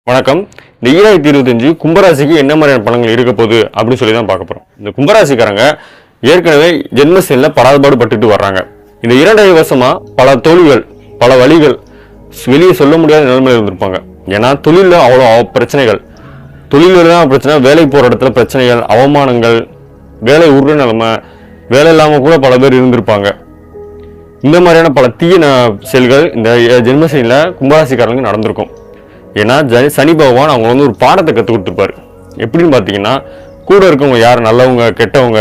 வணக்கம். இந்த 2025 கும்பராசிக்கு என்ன மாதிரியான பலன்கள் இருக்க போகுது அப்படின்னு சொல்லி தான் பார்க்க போறோம். இந்த கும்பராசிக்காரங்க ஏற்கனவே ஜென்மசனில படாதபாடு பட்டுட்டு வர்றாங்க. இந்த 2.5 வருஷமா பல தோல்விகள், பல வழிகள், வெளியே சொல்ல முடியாத நிலைமையில இருந்திருப்பாங்க. ஏன்னா தொழில அவ்வளோ பிரச்சனைகள், தொழில தான் பிரச்சனை, வேலைக்கு போற இடத்துல பிரச்சனைகள், அவமானங்கள், வேலை உருற நிலைமை, வேலை இல்லாம கூட பல பேர் இருந்திருப்பாங்க. இந்த மாதிரியான பல தீய செயல்கள் இந்த ஜென்மசனில கும்பராசிக்காரங்களுக்கு நடந்திருக்கும். ஏன்னா சனி பகவான் அவங்க வந்து ஒரு பாடத்தை கற்றுக் கொடுத்துருப்பாரு. எப்படின்னு பார்த்தீங்கன்னா, கூட இருக்கவங்க யார் நல்லவங்க கெட்டவங்க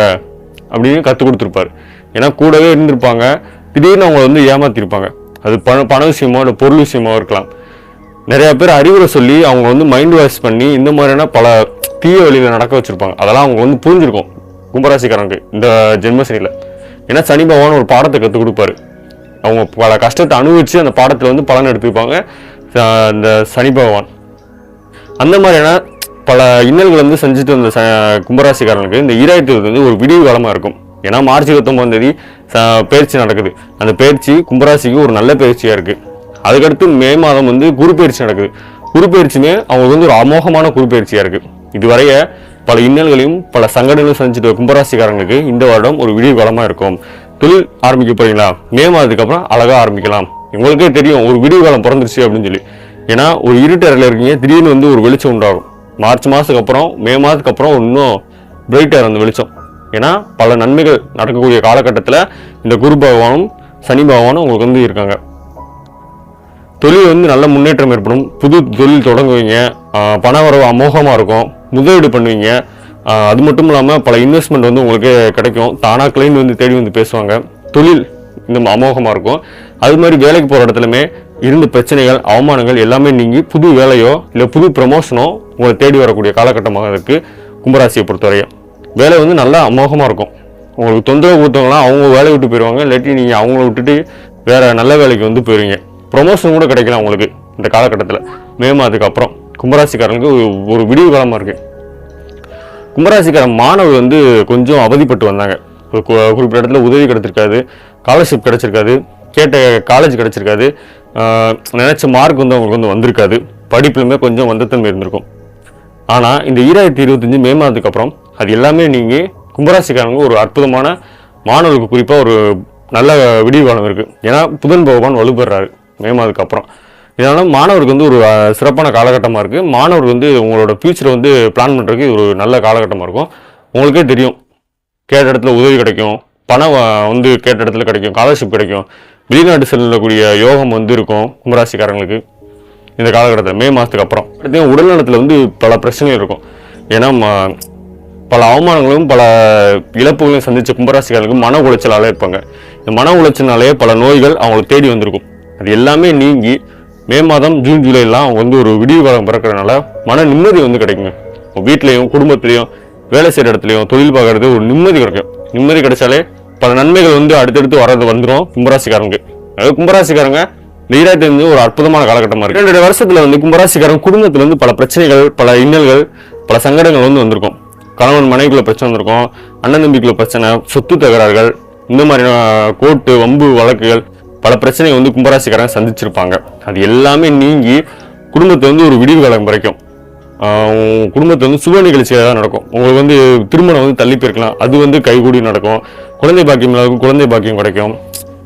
அப்படின்னு கற்றுக் கொடுத்துருப்பாரு. ஏன்னா கூடவே இருந்திருப்பாங்க, திடீர்னு அவங்க வந்து ஏமாத்திருப்பாங்க. அது பண விஷயமோ இல்லை பொருள் விஷயமோ இருக்கலாம். நிறைய பேர் அறிவுரை சொல்லி அவங்க வந்து மைண்ட் வாஷ் பண்ணி இந்த மாதிரியான பல தீய வழியில் நடக்க வச்சிருப்பாங்க. அதெல்லாம் அவங்க வந்து புரிஞ்சிருக்கும் கும்பராசிக்காரங்க இந்த ஜென்மசனியில். ஏன்னா சனி பகவான் ஒரு பாடத்தை கற்றுக் கொடுப்பாரு. அவங்க பல கஷ்டத்தை அனுபவிச்சு அந்த பாடத்தில் வந்து பலன் எடுத்துப்பாங்க இந்த சனி பகவான். அந்த மாதிரியான பல இன்னல்கள் வந்து செஞ்சுட்டு வந்த கும்பராசிக்காரனுக்கு இந்த 2020 வந்து ஒரு விடிவு காலமாக இருக்கும். ஏன்னா மார்ச் 29 பயிற்சி நடக்குது. அந்த பயிற்சி கும்பராசிக்கு ஒரு நல்ல பயிற்சியாக இருக்குது. அதுக்கடுத்து மே மாதம் வந்து குரு பயிற்சி நடக்குது. குரு பயிற்சியுமே அவங்களுக்கு வந்து ஒரு அமோகமான குரு பயிற்சியாக இருக்குது. இதுவரைய பல இன்னல்களையும் பல சங்கடங்களையும் செஞ்சுட்டு கும்பராசிக்காரங்களுக்கு இந்த வருடம் ஒரு விடிவு காலமாக இருக்கும். தொழில் ஆரம்பிக்க போறீங்களா? மே மாதத்துக்கு அப்புறம் அழகாக ஆரம்பிக்கலாம். உங்களுக்கே தெரியும் ஒரு விடிவு காலம் பிறந்துருச்சு அப்படின்னு சொல்லி. ஏன்னா ஒரு இருட்டறையில் இருக்கீங்க, திடீர்னு வந்து ஒரு வெளிச்சம் உண்டாகும். மார்ச் மாதத்துக்கு அப்புறம் மே மாதத்துக்கு அப்புறம் இன்னும் பிரைட்டாக அந்த வெளிச்சம். ஏன்னா பல நன்மைகள் நடக்கக்கூடிய காலகட்டத்தில் இந்த குரு பகவானும் சனி பகவானும் உங்களுக்கு வந்து இருக்காங்க. தொழில் வந்து நல்ல முன்னேற்றம் ஏற்படும். புது தொழில் தொடங்குவீங்க, பண வரவு அமோகமாக இருக்கும், முதலீடு பண்ணுவீங்க. அது மட்டும் இல்லாமல் பல இன்வெஸ்ட்மெண்ட் வந்து உங்களுக்கு கிடைக்கும். தானா கிளைண்ட் வந்து தேடி வந்து பேசுவாங்க. தொழில் இந்த அமோகமாக இருக்கும். அது மாதிரி வேலைக்கு போகிற இடத்துலையுமே இருந்த பிரச்சனைகள், அவமானங்கள் எல்லாமே நீங்கி புது வேலையோ இல்லை புது ப்ரமோஷனோ உங்களை தேடி வரக்கூடிய காலகட்டமாக இருக்குது கும்பராசியை பொறுத்தவரையும். வேலை வந்து நல்லா அமோகமாக இருக்கும். உங்களுக்கு தொந்தரவு கொடுத்தவங்களாம் அவங்க வேலையை விட்டு போயிடுவாங்க. இல்லாட்டி நீங்கள் அவங்கள விட்டுட்டு வேறு நல்ல வேலைக்கு வந்து போயிடுவீங்க. ப்ரொமோஷன் கூட கிடைக்கலாம் உங்களுக்கு இந்த காலகட்டத்தில். மே மாதத்துக்கு அப்புறம் கும்பராசிக்காரங்களுக்கு ஒரு விடிவு காலமாக இருக்குது. கும்பராசிக்கார மாணவர் வந்து கொஞ்சம் அவதிப்பட்டு வந்தாங்க. குறிப்பிட்ட இடத்துல உதவி கிடைச்சிருக்காது, ஸ்காலர்ஷிப் கிடைச்சிருக்காது, கேட்ட காலேஜ் கிடைச்சிருக்காது, நினைச்ச மார்க் வந்து அவங்களுக்கு வந்து வந்திருக்காது, படிப்புலையுமே கொஞ்சம் வந்தத்தன்மை இருந்திருக்கும். ஆனால் இந்த 2025 மே மாதத்துக்கு அப்புறம் அது எல்லாமே நீங்கள் கும்பராசிக்காரங்க ஒரு அற்புதமான மாணவர்களுக்கு குறிப்பாக ஒரு நல்ல விடிவு காலம் இருக்குது. ஏன்னா புதன் பகவான் வலுப்பெறாரு மே மாதத்துக்கு அப்புறம். இதனால் மாணவருக்கு வந்து ஒரு சிறப்பான காலகட்டமாக இருக்குது. மாணவர் வந்து உங்களோட ஃபியூச்சரை வந்து பிளான் பண்ணுறதுக்கு ஒரு நல்ல காலகட்டமாக இருக்கும். உங்களுக்கே தெரியும், கேட்ட இடத்துல உதவி கிடைக்கும், பணம் வந்து கேட்ட இடத்துல கிடைக்கும், ஸ்காலர்ஷிப் கிடைக்கும், வெளிநாட்டு செல்லக்கூடிய யோகம் வந்து இருக்கும் கும்பராசிக்காரங்களுக்கு இந்த காலகட்டத்தில் மே மாதத்துக்கு அப்புறம். அடுத்து உடல்நலத்தில் வந்து பல பிரச்சனைகள் இருக்கும். ஏன்னா பல அவமானங்களும் பல இழப்புகளையும் சந்தித்த கும்பராசிக்காரங்களுக்கு மன உளைச்சலாலே இருப்பாங்க. இந்த மன உளைச்சல்னாலேயே பல நோய்கள் அவங்களுக்கு தேடி வந்திருக்கும். அது எல்லாமே நீங்கி மே மாதம் ஜூன் ஜூலைலாம் அவங்க வந்து ஒரு விடிவு காலம் பிறக்கிறதுனால மன நிம்மதி வந்து கிடைக்குங்க. வீட்லேயும் குடும்பத்திலையும் வேலை செய்கிற இடத்துலையும் தொழில் பார்க்கறது ஒரு நிம்மதி கிடைக்கும். நிம்மதி கிடைச்சாலே பல நன்மைகள் வந்து அடுத்தடுத்து வர்றது வந்துடும் கும்பராசிக்காரங்க. அதாவது கும்பராசிக்காரங்க இந்த 2025 ஒரு அற்புதமான காலகட்டமாக இருக்குது. 2 வருஷத்துல வந்து கும்பராசிக்காரங்க குடும்பத்துல வந்து பல பிரச்சனைகள், பல இன்னல்கள், பல சங்கடங்கள் வந்து வந்திருக்கும். கணவன் மனைவிக்குள்ள பிரச்சனை வந்திருக்கும், அண்ணன் தம்பிக்குள்ள பிரச்சனை, சொத்து தகராறுகள், இந்த மாதிரி கோர்ட்டு வம்பு வழக்குகள், பல பிரச்சனைகள் வந்து கும்பராசிக்காரங்க சந்திச்சிருப்பாங்க. அது எல்லாமே நீங்கி குடும்பத்தை வந்து ஒரு விடிவு காலம் வரைக்கும் குடும்பத்தை வந்து சுப நிகழ்ச்சியாக தான் நடக்கும். உங்களுக்கு வந்து திருமணம் வந்து தள்ளி போயிருக்கலாம், அது வந்து கைகூடி நடக்கும். குழந்தை பாக்கியம் இல்லாதவங்க குழந்தை பாக்கியம் கிடைக்கும்.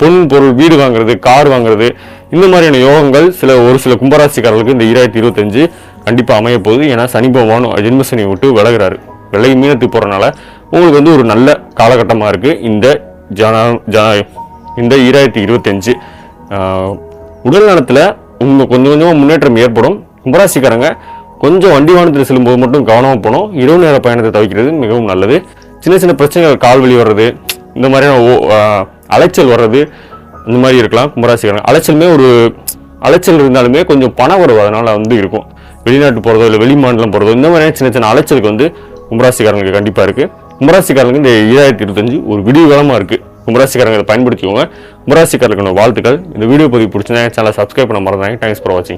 பொன் பொருள், வீடு வாங்குறது, கார் வாங்குறது, இந்த மாதிரியான யோகங்கள் ஒரு சில கும்பராசிக்காரர்களுக்கு இந்த 2025 கண்டிப்பாக அமைய போகுது. ஏன்னா சனி பகவான் ஜென்மசனியை விட்டு விலகிறாரு, விலகி மீனத்துக்கு போகிறனால உங்களுக்கு வந்து ஒரு நல்ல காலகட்டமாக இருக்குது இந்த இந்த 2025. உடல் நலத்தில் உங்களுக்கு கொஞ்சம் கொஞ்சமாக முன்னேற்றம் ஏற்படும். கும்பராசிக்காரங்க கொஞ்சம் வண்டி வாகனத்தில் செல்லும்போது மட்டும் கவனமாக போகணும். இரவு நேர பயணத்தை தவிர்க்கிறது மிகவும் நல்லது. சின்ன சின்ன பிரச்சனைகள், கால் வலி வர்றது, இந்த மாதிரியான அலைச்சல் வர்றது, இந்த மாதிரி இருக்கலாம் கும்பராசிக்காரங்க. அலைச்சலுமே ஒரு அலைச்சல் இருந்தாலுமே கொஞ்சம் பண வரவு அதனால் வந்து இருக்கும். வெளிநாட்டு போகிறதோ இல்லை வெளி மாநிலம் போகிறதோ இந்த மாதிரியான சின்ன சின்ன அலைச்சலுக்கு வந்து கும்பராசிக்காரங்களுக்கு கண்டிப்பாக இருக்குது. கும்பராசிக்காரங்களுக்கு இந்த 2025 ஒரு விடிவு காலமாக இருக்குது. கும்பராசிக்காரங்க இதை பயன்படுத்திக்கோங்க. கும்பராசிக்காரர்களுக்கான வாழ்த்துக்கள். இந்த வீடியோ பதிவு பிடிச்சிருந்தா சேனலை சப்ஸ்கிரைப் பண்ண மறந்தாங்க. தேங்க்ஸ் ஃபார் வாட்சிங்.